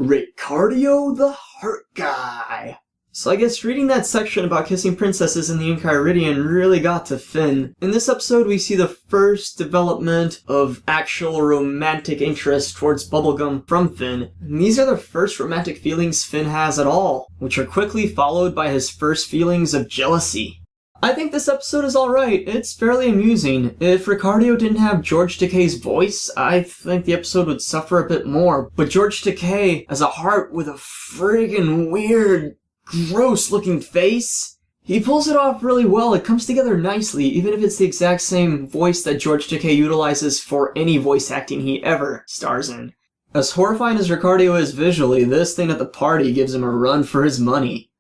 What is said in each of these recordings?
Ricardio the Heart Guy. So I guess reading that section about kissing princesses in the Enchiridion really got to Finn. In this episode we see the first development of actual romantic interest towards Bubblegum from Finn. And these are the first romantic feelings Finn has at all, which are quickly followed by his first feelings of jealousy. I think this episode is alright. It's fairly amusing. If Ricardio didn't have George Takei's voice, I think the episode would suffer a bit more. But George Takei, as a heart with a friggin' weird, gross-looking face, he pulls it off really well. It comes together nicely, even if it's the exact same voice that George Takei utilizes for any voice acting he ever stars in. As horrifying as Ricardio is visually, this thing at the party gives him a run for his money.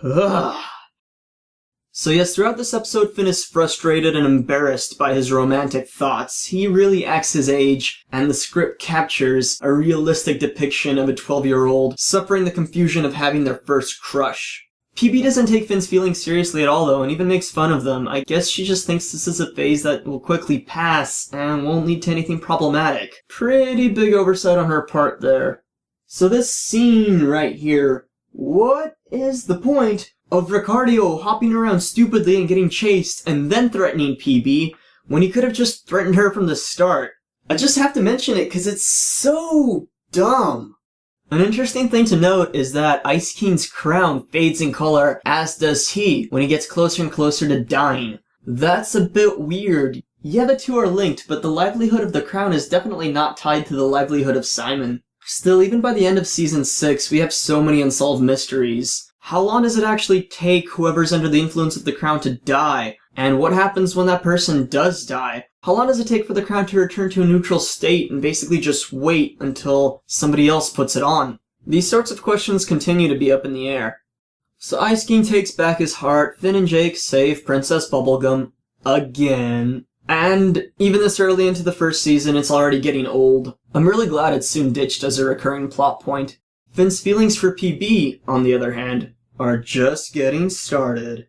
Ugh. So yes, throughout this episode, Finn is frustrated and embarrassed by his romantic thoughts. He really acts his age, and the script captures a realistic depiction of a 12-year-old suffering the confusion of having their first crush. PB doesn't take Finn's feelings seriously at all though, and even makes fun of them. I guess she just thinks this is a phase that will quickly pass and won't lead to anything problematic. Pretty big oversight on her part there. So this scene right here, what is the point of Ricardio hopping around stupidly and getting chased and then threatening PB when he could have just threatened her from the start? I just have to mention it because it's so dumb. An interesting thing to note is that Ice King's crown fades in color, as does he, when he gets closer and closer to dying. That's a bit weird. Yeah, the two are linked, but the livelihood of the crown is definitely not tied to the livelihood of Simon. Still, even by the end of Season 6, we have so many unsolved mysteries. How long does it actually take whoever's under the influence of the crown to die? And what happens when that person does die? How long does it take for the crown to return to a neutral state and basically just wait until somebody else puts it on? These sorts of questions continue to be up in the air. So Ice King takes back his heart, Finn and Jake save Princess Bubblegum again. And even this early into the first season, it's already getting old. I'm really glad it's soon ditched as a recurring plot point. Finn's feelings for PB, on the other hand, are just getting started.